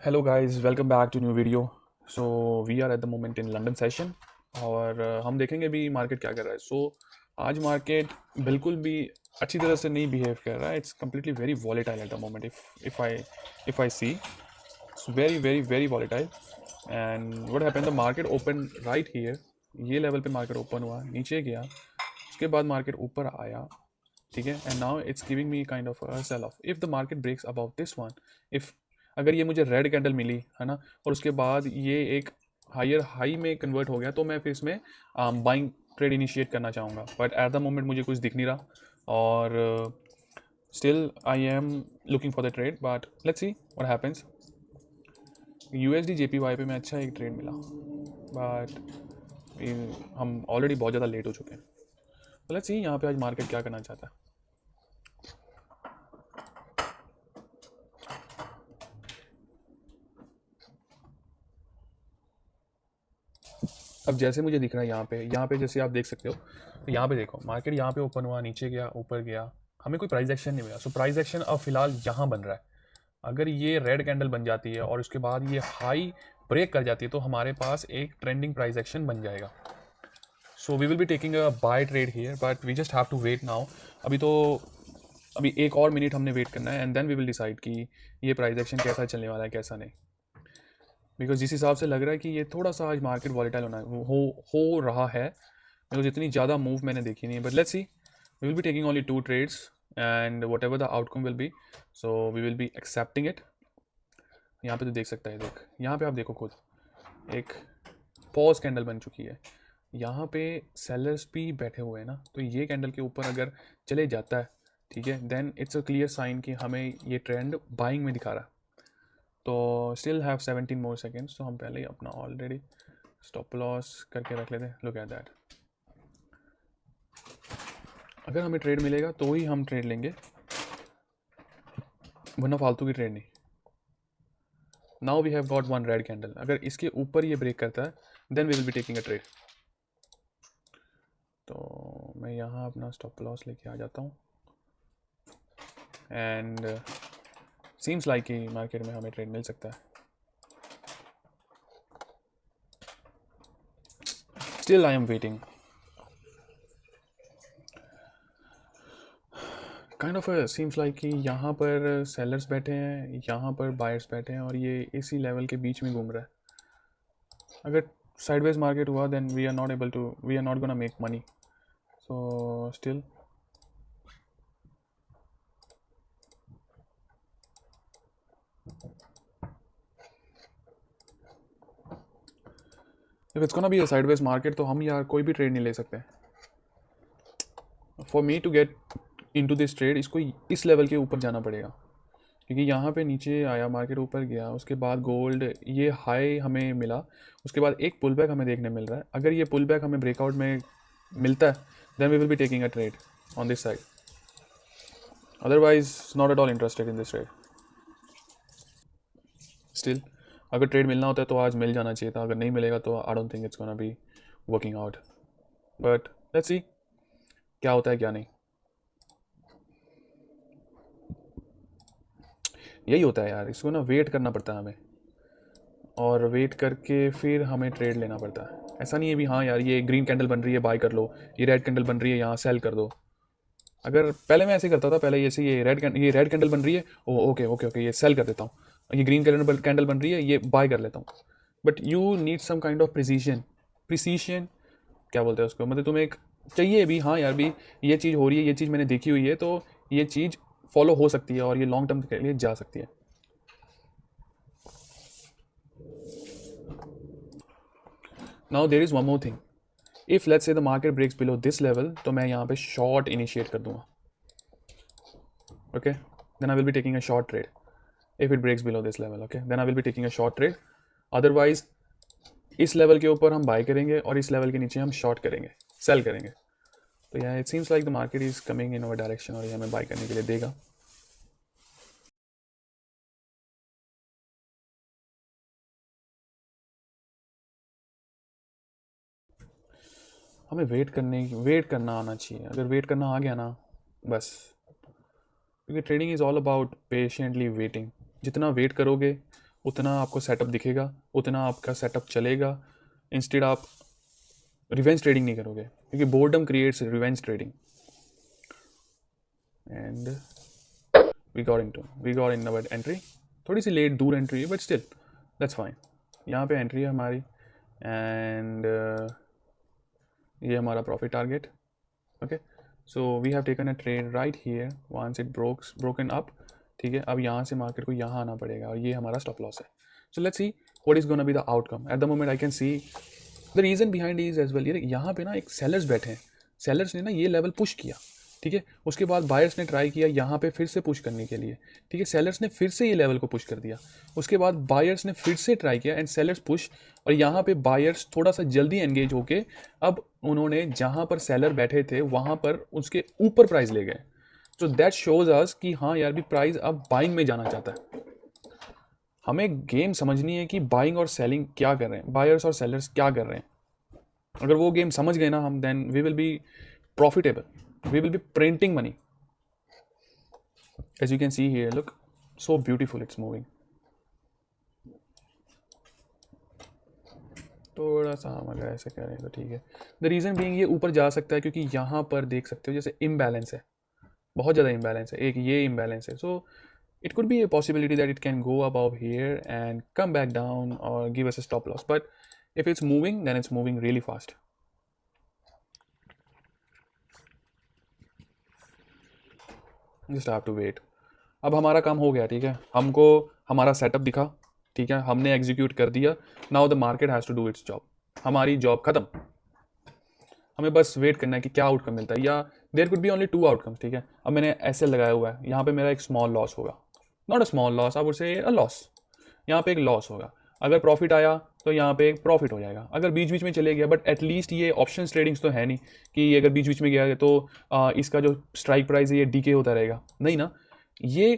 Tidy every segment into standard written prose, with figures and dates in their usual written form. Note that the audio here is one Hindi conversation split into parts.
Hello guys, welcome back to new video. So we are at the moment in London session और हम देखेंगे भी मार्केट क्या कर रहा है. आज मार्केट बिल्कुल भी अच्छी तरह से नहीं बिहेव कर रहा है. It's completely very volatile eight the moment. If I see it's very very very volatile. And what happened, the market open right here. ये लेवल पे मार्केट ओपन हुआ, नीचे गया, उसके बाद मार्केट ऊपर आया. ठीक है, and now it's giving me kind of sell off. If the market breaks about this one, if अगर ये मुझे रेड कैंडल मिली है ना, और उसके बाद ये एक हायर हाई में कन्वर्ट हो गया, तो मैं फिर इसमें बाइंग ट्रेड इनिशिएट करना चाहूँगा. बट एट द मोमेंट मुझे कुछ दिख नहीं रहा, और still I am looking for the trade. But let's see what happens. USD JPY पे मैं अच्छा एक ट्रेड मिला, बट हम ऑलरेडी बहुत ज़्यादा लेट हो चुके हैं. लेट्स सी यहाँ पे आज मार्केट क्या करना चाहता है. अब जैसे मुझे दिख रहा है यहाँ पे जैसे आप देख सकते हो, तो यहाँ पे देखो मार्केट यहाँ पे ओपन हुआ, नीचे गया, ऊपर गया, हमें कोई प्राइस एक्शन नहीं मिला. सो प्राइस एक्शन अब फिलहाल यहाँ बन रहा है. अगर ये रेड कैंडल बन जाती है और उसके बाद ये हाई ब्रेक कर जाती है, तो हमारे पास एक ट्रेंडिंग प्राइस एक्शन बन जाएगा. So we will be taking a buy trade here, but we just have to wait now. अभी एक और मिनट हमने वेट करना है, and then we will decide कि ये प्राइस एक्शन कैसा चलने वाला है, कैसा नहीं. बिकॉज जिस हिसाब से लग रहा है कि ये थोड़ा सा आज मार्केट वॉलेटाइल हो रहा है. बिकॉज इतनी ज़्यादा मूव मैंने देखी नहीं. But let's see, we will be taking only 2 trades, and whatever the outcome will be, so we will be accepting it. यहाँ पे तो देख सकता है, देख यहाँ पे आप देखो खुद, एक पॉज कैंडल बन चुकी है. यहाँ पे सेलर्स भी बैठे हुए हैं ना, तो ये कैंडल के ऊपर अगर चले जाता है, ठीक है, then it's a clear sign कि हमें ये ट्रेंड बाइंग में दिखा रहा है. तो स्टिल हैव 17 मोर सेकेंड्स, तो हम पहले ही अपना ऑलरेडी स्टॉप लॉस करके रख लेते हैं. Look at that. अगर हमें ट्रेड मिलेगा तो ही हम ट्रेड लेंगे, वरना फालतू की ट्रेड नहीं. Now we have got one red candle. अगर इसके ऊपर ये ब्रेक करता है, then we will be taking a trade. तो मैं यहाँ अपना स्टॉप लॉस लेके आ जाता हूँ, एंड सीम्स लाइक कि मार्केट में हमें ट्रेड मिल सकता है. Still I am waiting. Kind of seems like कि यहाँ पर सेलर्स बैठे हैं, यहाँ पर बायर्स बैठे हैं, और ये इसी लेवल के बीच में घूम रहा है. अगर साइडवेज मार्केट हुआ, then we are not gonna make money. So still if it's gonna be a sideways market, तो हम यार कोई भी ट्रेड नहीं ले सकते. For me to get into this trade, इसको इस लेवल के ऊपर जाना पड़ेगा. क्योंकि यहाँ पे नीचे आया, मार्केट ऊपर गया, उसके बाद गोल्ड ये हाई हमें मिला, उसके बाद एक पुल बैक हमें देखने मिल रहा है. अगर ये पुल बैक हमें ब्रेकआउट में मिलता है, then we will be taking a trade on this side. Otherwise not at all interested in this trade. Still अगर ट्रेड मिलना होता है तो आज मिल जाना चाहिए था. अगर नहीं मिलेगा तो I don't think it's gonna be working out. But let's सी क्या होता है क्या नहीं. यही होता है यार, इसको ना वेट करना पड़ता है हमें, और वेट करके फिर हमें ट्रेड लेना पड़ता है. ऐसा नहीं है भी हाँ यार ये ग्रीन कैंडल बन रही है बाय कर लो, ये रेड कैंडल बन रही है यहाँ सेल कर दो. अगर पहले मैं ऐसे करता था, पहले ऐसे ये रेड कैंडल बन रही है, ओ ओके ओके ओके ये सेल कर देता हूँ. ये ग्रीन कैंडल बन रही है, ये बाय कर लेता हूँ. But you need some kind of precision क्या बोलते हैं उसको, मतलब तुम्हें एक चाहिए भी हाँ यार भी ये चीज़ हो रही है, ये चीज़ मैंने देखी हुई है, तो ये चीज़ फॉलो हो सकती है और ये लॉन्ग टर्म के लिए जा सकती है. Now there is one more thing. If let's say the market breaks below this level, तो मैं यहाँ पे शॉर्ट इनिशिएट कर दूंगा. Okay, then I will be taking a short trade. If it breaks below this level, okay, then I will be taking a short trade. Otherwise इस लेवल के ऊपर हम बाय करेंगे और इस लेवल के नीचे हम शॉर्ट करेंगे, सेल करेंगे. तो यहाँ it seems like the market is coming in our direction, और ये हमें बाय करने के लिए देगा. हमें वेट करना आना चाहिए. अगर वेट करना आ गया ना, बस. क्योंकि trading is all about patiently waiting. जितना वेट करोगे उतना आपको सेटअप दिखेगा, उतना आपका सेटअप चलेगा। इंस्टेड आप रिवेंज ट्रेडिंग नहीं करोगे, क्योंकि boredom creates revenge trading. And we got in our entry, थोड़ी सी लेट दूर एंट्री है बट स्टिल दैट्स फाइन। यहाँ पे एंट्री है हमारी एंड ये हमारा profit target. Okay, so we have taken a trade right here once it broken up. ठीक है, अब यहाँ से मार्केट को यहाँ आना पड़ेगा और ये हमारा स्टॉप लॉस है। So let's see what is gonna be the outcome. At the moment I can see the reason behind is as well. यहाँ पे ना एक सेलर्स बैठे हैं, सेलर्स ने ना ये लेवल पुश किया, ठीक है, उसके बाद बायर्स ने ट्राई किया यहाँ पे फिर से पुश करने के लिए, ठीक है, सेलर्स ने फिर से ये लेवल को पुश कर दिया, उसके बाद बायर्स ने फिर से ट्राई किया एंड सेलर्स पुश, और यहाँ पे बायर्स थोड़ा सा जल्दी एंगेज होके अब उन्होंने जहाँ पर सेलर बैठे थे वहाँ पर उसके ऊपर प्राइस ले गए। तो दैट शोज अस कि हाँ यार भी प्राइस अब बाइंग में जाना चाहता है। हमें गेम समझनी है कि बाइंग और सेलिंग क्या कर रहे हैं, बायर्स और सेलर्स क्या कर रहे हैं। अगर वो गेम समझ गए ना हम, then we will be profitable, we will be printing money. As you can see here, look, so beautiful it's moving. थोड़ा सा हम अगर ऐसे करें तो ठीक है। द रीज़न बीइंग ये ऊपर जा सकता है क्योंकि यहाँ पर देख सकते हो जैसे इम्बैलेंस है, बहुत ज़्यादा इम्बैलेंस है, एक ये इम्बैलेंस है। So it could be a possibility that it can go above here and come back down और give us a stop loss, but if it's moving then it's moving really fast. Just have to wait. अब हमारा काम हो गया, ठीक है, हमको हमारा सेटअप दिखा, ठीक है, हमने एग्जीक्यूट कर दिया। Now the market has to do its job, हमारी जॉब खत्म। हमें बस वेट करना है कि क्या आउटकम मिलता है, या there could be only 2 outcomes. ठीक है, अब मैंने ऐसे लगाया हुआ है, यहाँ पे मेरा एक स्मॉल लॉस होगा, not a small loss, I would say a loss. यहाँ पे एक लॉस होगा, अगर प्रॉफिट आया तो यहाँ पे एक प्रॉफिट हो जाएगा, अगर बीच बीच में चले गया, बट एटलीस्ट ये ऑप्शन ट्रेडिंग्स तो है नहीं कि अगर बीच बीच में गया तो इसका जो स्ट्राइक प्राइस है ये डीके होता रहेगा, नहीं ना, ये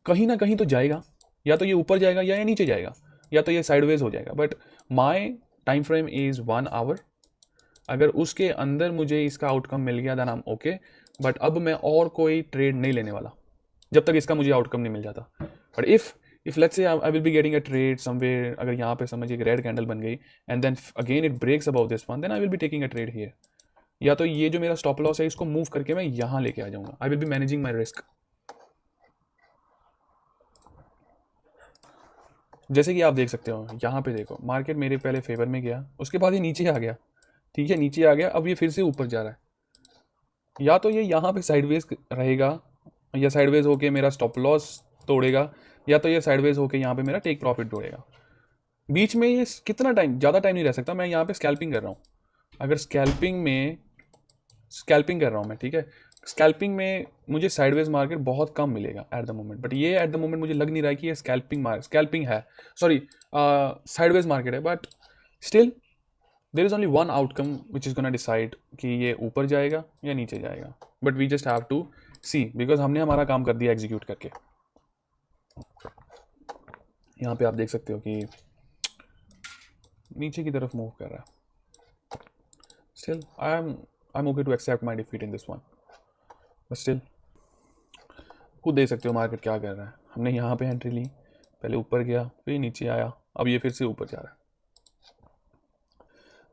कहीं ना कहीं तो जाएगा, या तो ये ऊपर जाएगा या ये नीचे जाएगा, या तो ये साइडवेज हो जाएगा। But my time frame is 1 hour, अगर उसके अंदर मुझे इसका आउटकम मिल गया then I am okay. But अब मैं और कोई ट्रेड नहीं लेने वाला जब तक इसका मुझे आउटकम नहीं मिल जाता। But if let's say I will be getting a trade somewhere, अगर यहाँ पे समझिए एक रेड कैंडल बन गई and then again it breaks about this one, then I will be taking a trade here, या तो ये जो मेरा स्टॉप लॉस है इसको मूव करके मैं यहाँ लेके आ जाऊंगा। आई will be managing my risk. जैसे कि आप देख सकते हो यहाँ पे देखो, मार्केट मेरे पहले फेवर में गया, उसके बाद ये नीचे आ गया, ठीक है, नीचे आ गया, अब ये फिर से ऊपर जा रहा है, या तो ये यहाँ पे साइडवेज रहेगा, या साइडवेज होके मेरा स्टॉप लॉस तोड़ेगा, या तो ये साइडवेज होके यहाँ पे मेरा टेक प्रॉफिट तोड़ेगा। बीच में ये कितना टाइम, ज़्यादा टाइम नहीं रह सकता। मैं यहाँ पे स्कैल्पिंग कर रहा हूँ, अगर स्कैल्पिंग कर रहा हूँ मैं, ठीक है, स्कैल्पिंग में मुझे साइडवेज मार्केट बहुत कम मिलेगा एट द मोमेंट, बट ये एट द मोमेंट मुझे लग नहीं रहा है कि ये स्कैल्पिंग है, सॉरी साइडवेज मार्केट है। But still there is only one outcome which is gonna decide कि ये ऊपर जाएगा या नीचे जाएगा, but we just have to see, because हमने हमारा काम कर दिया एग्जीक्यूट करके। यहाँ पे आप देख सकते हो कि नीचे की तरफ मूव कर रहा है। Still I am okay to accept my defeat in this one, but still खुद देख सकते हो मार्केट क्या कर रहा है। हमने यहाँ पे एंट्री ली, पहले ऊपर गया, फिर नीचे आया, अब ये फिर से ऊपर जा रहा है।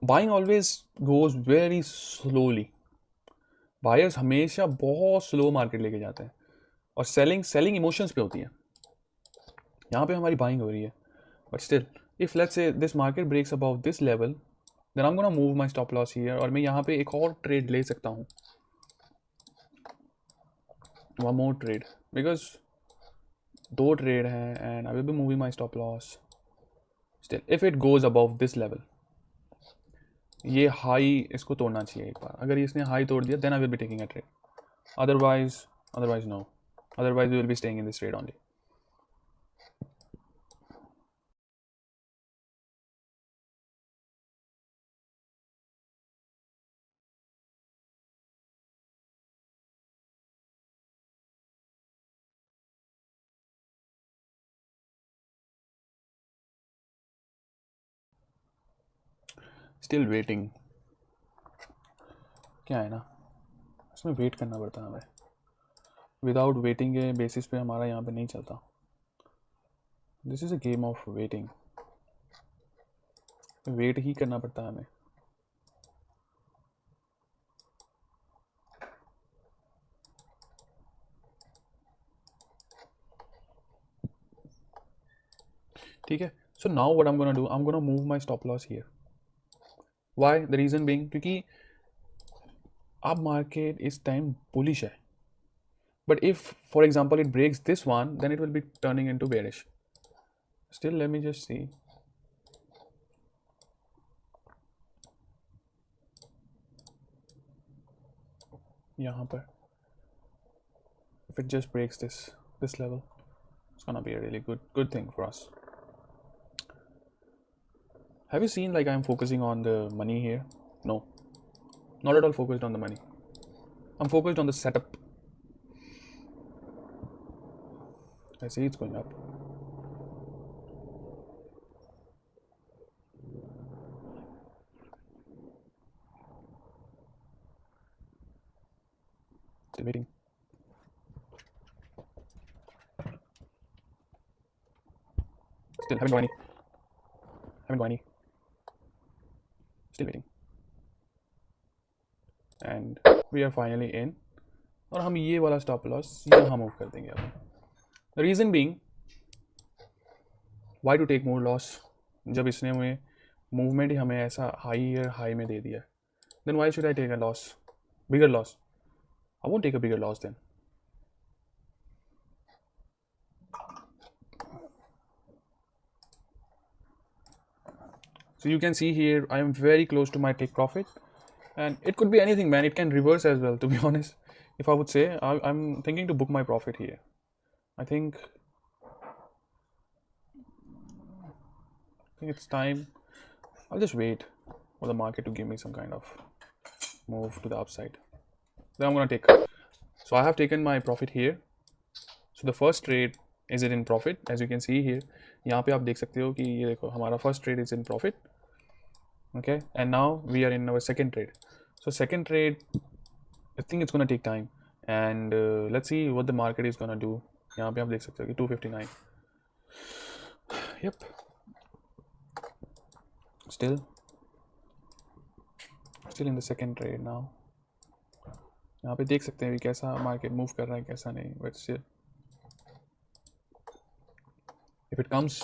Buying always goes very slowly, buyers हमेशा बहुत स्लो मार्केट लेके जाते हैं, और सेलिंग इमोशंस पे होती है। यहाँ पे हमारी बाइंग हो रही है, but still if let's say this market breaks about this level, then I am gonna move my stop loss here, और मैं यहाँ पे एक और ट्रेड ले सकता हूँ, one more trade, because 2 trade हैं and I will be moving my stop loss. Still if it goes about this level, ये हाई इसको तोड़ना चाहिए एक बार, अगर इसने हाई तोड़ दिया then I will be taking a trade, otherwise no, otherwise we will be staying in this trade only. Still waiting, क्या है ना, इसमें वेट करना पड़ता है हमें, विदाउट वेटिंग के बेसिस पे हमारा यहाँ पे नहीं चलता। This is a game of waiting, wait ही करना पड़ता है हमें। ठीक है, so now what I am gonna do, I am gonna move my stop loss here. Why? The reason being क्योंकि अब मार्केट इस टाइम बुलिश है, but if for example it breaks this one, then it will be turning into bearish. Still, let me just see. यहाँ पर if it just breaks this level, it's gonna be a really good thing for us. Have you seen like I'm focusing on the money here? No, not at all focused on the money. I'm focused on the setup. I see it's going up. Still waiting. Still haven't got any. Haven't got any. Still waiting. And we are finally in. और हम ये वाला स्टॉप लॉस यहाँ मूव कर देंगे अब। The reason being why to take more loss, जब इसने हमें मूवमेंट ही हमें ऐसा हाईयर हाई में दे दिया, then why should I take a loss, bigger loss? I won't take a bigger loss then. So you can see here I am very close to my take profit, and it could be anything, man. It can reverse as well, to be honest. If I would say, I'm thinking to book my profit here. I think it's time. I'll just wait for the market to give me some kind of move to the upside. Then I'm gonna take. So I have taken my profit here. So the first trade is it in profit, as you can see here. यहाँ पे आप देख सकते हो कि ये देखो हमारा first trade is in profit. Okay, and now we are in our second trade. So second trade, I think it's gonna take time, and let's see what the market is gonna do. यहाँ पे आप देख सकते हो कि 259. Yep. Still in the second trade now. यहाँ पे देख सकते हैं कि कैसा मार्केट मूव कर रहा है कैसा नहीं, but still if it comes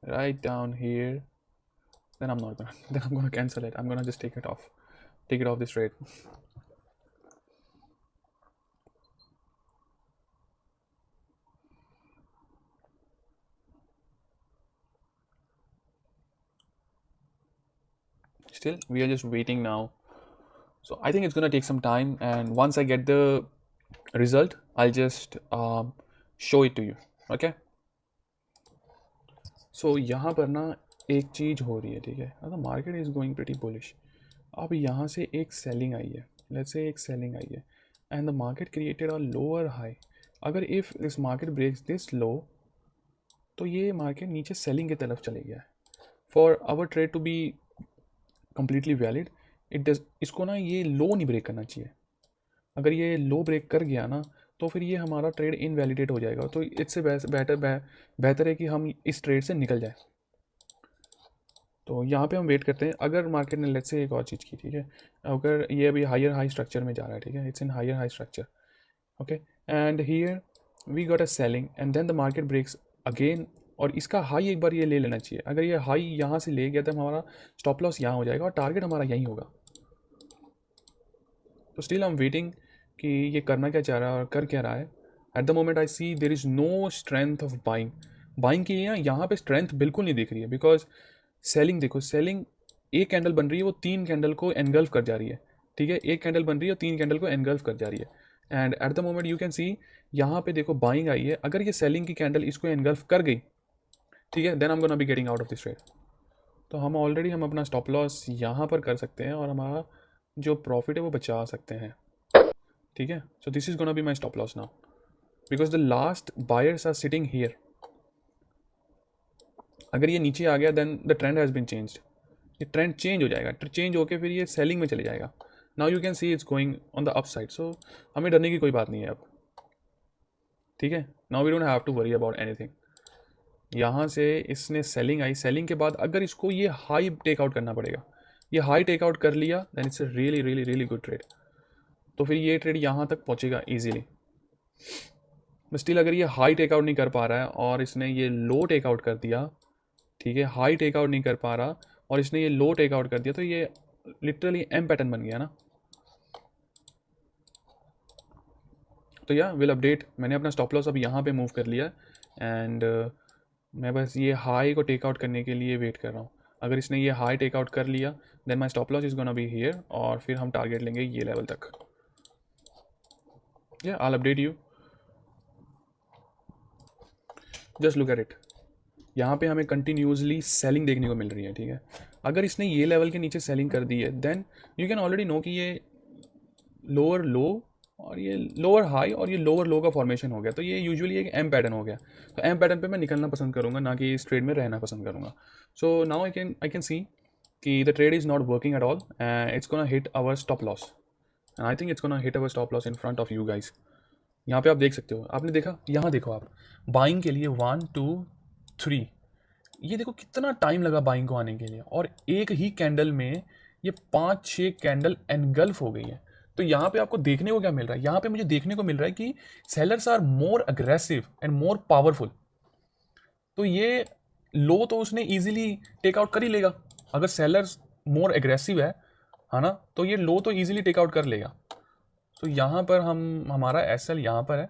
right down here, then I'm not gonna then I'm gonna cancel it. I'm gonna just take it off this trade. Still we are just waiting now, so I think it's gonna take some time, and once I get the result I'll just show it to you. Okay, so यहाँ पर ना एक चीज़ हो रही है, ठीक है, the market is going pretty bullish. अब यहाँ से एक सेलिंग आई है, लेट्स से एक सेलिंग आई है, and the market created a lower high. अगर if this market breaks this low, तो ये मार्केट नीचे सेलिंग की तरफ चले गया है। For our trade to be completely valid, it does, इसको ना ये लो नहीं ब्रेक करना चाहिए। अगर ये लो ब्रेक कर गया ना, तो फिर ये हमारा ट्रेड इनवैलिडेट हो जाएगा। तो इससे बेहतर है कि हम इस ट्रेड से निकल जाए। तो यहाँ पे हम वेट करते हैं। अगर मार्केट ने लेट्स से एक और चीज़ की, ठीक है, अगर ये अभी हायर हाई स्ट्रक्चर में जा रहा है, ठीक है, it's in higher high structure, okay, and here we got a selling and then the market breaks again, और इसका हाई एक बार ये ले लेना चाहिए। अगर ये हाई यहाँ से ले गया तो हमारा स्टॉप लॉस यहाँ हो जाएगा और टारगेट हमारा यहीं होगा। तो स्टिल आई एम वेटिंग कि ये करना क्या चाह रहा है और कर क्या रहा है। At the moment I see there is no strength of buying की यहाँ पे स्ट्रेंथ बिल्कुल नहीं दिख रही है, बिकॉज सेलिंग देखो, सेलिंग एक कैंडल बन रही है, वो 3 कैंडल को एनगल्फ कर जा रही है, ठीक है, एक कैंडल बन रही है और 3 कैंडल को एनगल्फ कर जा रही है। And eight the moment you can सी यहाँ पे देखो बाइंग आई है। अगर ये सेलिंग की कैंडल इसको एनगल्फ कर गई, ठीक है, then I am gonna be getting out of this trade. तो हम ऑलरेडी हम अपना स्टॉप लॉस यहाँ पर कर सकते हैं और हमारा जो प्रॉफिट है वो बचा सकते हैं, ठीक है। So this is gonna be my stop loss now, because the last buyers are sitting here. अगर ये नीचे आ गया then the trend has been changed, ये ट्रेंड चेंज हो जाएगा, चेंज होकर फिर ये सेलिंग में चले जाएगा। Now you can see it's going on the up side, सो हमें डरने की कोई बात नहीं है अब, ठीक है। Now we don't have to worry about anything. यहाँ से इसने सेलिंग आई, सेलिंग के बाद अगर इसको ये हाई टेक आउट करना पड़ेगा, ये हाई टेक आउट कर लिया then it's a really really really good trade. तो फिर ये ट्रेड यहाँ तक पहुँचेगा ईजिली। स्टिल अगर ये हाई टेक आउट नहीं कर पा रहा है और इसने ये लो टेक आउट कर दिया, ठीक है, हाई टेक आउट नहीं कर पा रहा और इसने ये लो टेक आउट कर दिया, तो ये लिटरली एम पैटर्न बन गया ना। तो या विल अपडेट, मैंने अपना स्टॉप लॉस अब यहाँ पे मूव कर लिया एंड मैं बस ये हाई को टेक आउट करने के लिए वेट कर रहा हूँ। अगर इसने ये हाई टेक आउट कर लिया then my stop loss is gonna be here और फिर हम टारगेट लेंगे ये लेवल तक। या I update you, just look at it. यहाँ पे हमें कंटिन्यूसली सेलिंग देखने को मिल रही है, ठीक है। अगर इसने ये लेवल के नीचे सेलिंग कर दी है then you can already know कि ये लोअर लो और ये लोअर हाई और ये लोअर लो का फॉर्मेशन हो गया, तो ये यूजुअली एक एम पैटर्न हो गया। तो एम पैटर्न पे मैं निकलना पसंद करूँगा, ना कि इस ट्रेड में रहना पसंद करूँगा। So now I can see कि the trade is not working at all and it's gonna hit our stop loss and I think it's gonna hit our stop loss in front of you guys. यहाँ पे आप देख सकते हो, आपने देखा, यहाँ देखो आप, बाइंग के लिए 1 2 3, ये देखो कितना टाइम लगा बाइंग को आने के लिए और एक ही कैंडल में ये 5-6 कैंडल एनगल्फ हो गई है। तो यहाँ पे आपको देखने को क्या मिल रहा है, यहाँ पे मुझे देखने को मिल रहा है कि sellers are more aggressive and more powerful. तो ये लो तो उसने इजीली टेक आउट कर ही लेगा, अगर सेलर्स मोर एग्रेसिव है ना, तो ये लो तो इजीली टेक आउट कर लेगा। तो यहाँ पर हमारा एसएल यहाँ पर है।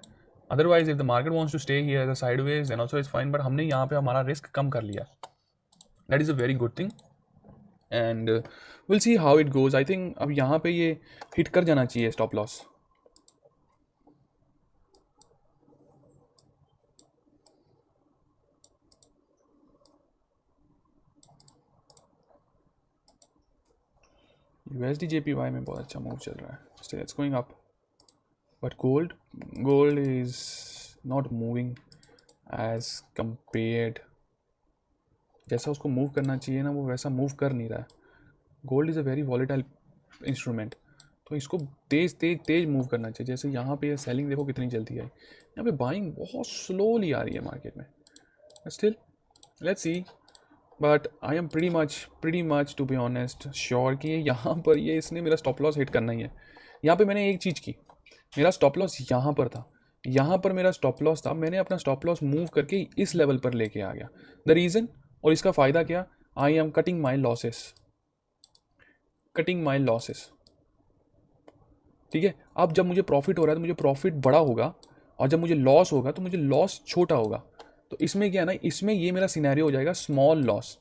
Otherwise if the market wants to stay here as a sideways then also is fine, but हमने यहाँ पे हमारा रिस्क कम कर लिया, that is a very good thing and will see how it goes. I think अब यहाँ पे ये हिट कर जाना चाहिए स्टॉप लॉस। यूएसडी जेपीवाई में बहुत अच्छा मूव चल रहा है, still it's going up, but gold is not moving as compared, जैसा उसको मूव करना चाहिए ना वो वैसा मूव कर नहीं रहा है। Gold is a very volatile instrument, तो इसको तेज़ तेज़ तेज़ मूव करना चाहिए। जैसे यहाँ पे ये सेलिंग देखो कितनी जल्दी आई, यहाँ पे बाइंग बहुत स्लोली आ रही है मार्केट में। Still let's see, but I am pretty much to be honest sure कि यहाँ पर ये इसने मेरा स्टॉप लॉस हिट करना ही है। यहाँ पे मैंने एक चीज़ की, मेरा स्टॉप लॉस यहाँ पर था, यहाँ पर मेरा स्टॉप लॉस था, मैंने अपना स्टॉप लॉस मूव करके इस लेवल पर लेके आ गया। द रीज़न और इसका फ़ायदा क्या, I am cutting my losses, ठीक है। अब जब मुझे प्रॉफिट हो रहा है तो मुझे प्रॉफिट बड़ा होगा और जब मुझे लॉस होगा तो मुझे लॉस छोटा होगा। तो इसमें क्या है ना, इसमें ये मेरा सिनेरियो हो जाएगा स्मॉल लॉस।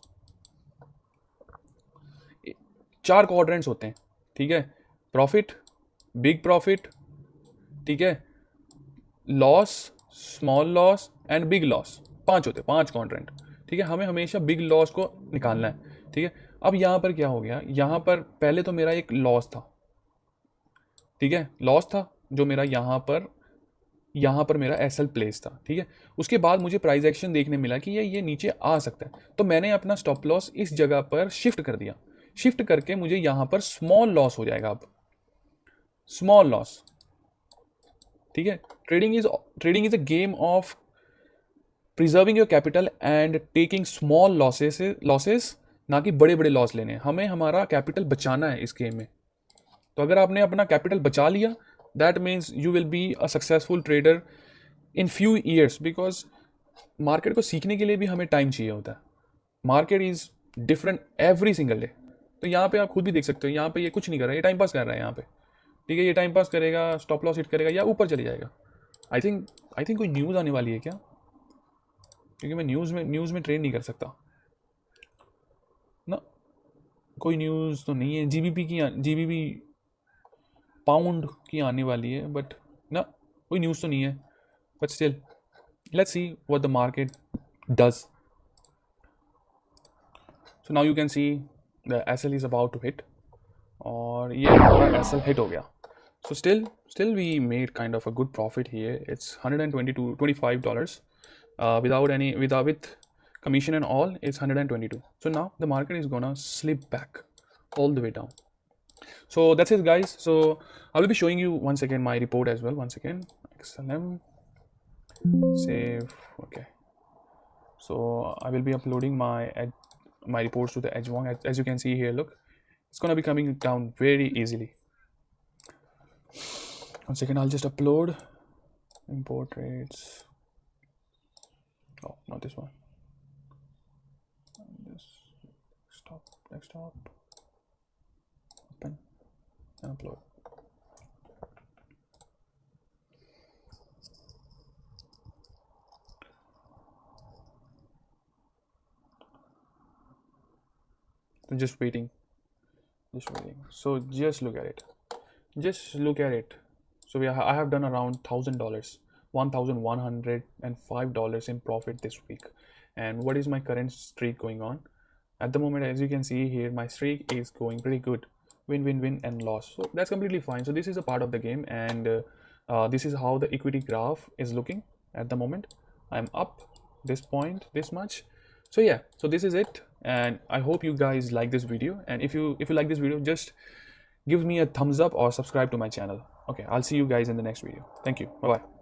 4 क्वाड्रेंट्स होते हैं, ठीक है, प्रॉफिट, बिग प्रॉफिट, ठीक है, loss, small loss and big loss, 5 होते हैं, 5 क्वाड्रेंट, ठीक है। हमें हमेशा बिग लॉस को निकालना है, ठीक है। अब यहाँ पर क्या हो गया, यहाँ पर पहले तो मेरा एक लॉस था, ठीक है, लॉस था जो मेरा यहाँ पर मेरा एसएल प्लेस था, ठीक है। उसके बाद मुझे प्राइस एक्शन देखने मिला कि ये नीचे आ सकता है, तो मैंने अपना स्टॉप लॉस इस जगह पर शिफ्ट कर दिया, शिफ्ट करके मुझे यहाँ पर स्मॉल लॉस हो जाएगा, अब स्मॉल लॉस, ठीक है। Trading is a game of preserving your capital and taking small losses, ना कि बड़े बड़े लॉस लेने। हमें हमारा कैपिटल बचाना है इस गेम में। तो अगर आपने अपना कैपिटल बचा लिया that means you will be a successful trader in few years, because market को सीखने के लिए भी हमें टाइम चाहिए होता है। Market is different every single day. तो यहाँ पे आप खुद भी देख सकते हो, यहाँ पे ये कुछ नहीं कर रहा है, ये टाइम पास कर रहा है यहाँ पे, ठीक है। ये टाइम पास करेगा, स्टॉप लॉस हिट करेगा या ऊपर चले जाएगा। आई थिंक कोई न्यूज़ आने वाली है क्या, क्योंकि मैं न्यूज़ में ट्रेड नहीं कर सकता ना, कोई न्यूज़ तो नहीं है। जीबीपी पाउंड की आने वाली है, बट ना कोई न्यूज़ तो नहीं है, but still let's see what the market does. So now you can see the SL is about to hit, और ये हमारा एसएल हिट हो गया। So still we made kind of a good profit here, it's $125 with commission and all it's 122. So now the market is gonna slip back all the way down. So that's it guys. So I will be showing you once again my report as well. Once again, XLM save, okay, So I will be uploading my reports to the Edgewong. As you can see here, look, it's gonna be coming down very easily. 1 second, I'll just upload import rates. Oh, not this one. Desktop, open and upload. So just waiting. So just look at it. So I have done around $1,000, $1,105 in profit this week. And what is my current streak going on at the moment? As you can see here, my streak is going pretty good. Win and loss, so that's completely fine. So this is a part of the game, and this is how the equity graph is looking at the moment. I'm up this point this much. So yeah, so this is it, and I hope you guys like this video. And if you like this video, just give me a thumbs up or subscribe to my channel. Okay, I'll see you guys in the next video. Thank you. Bye bye.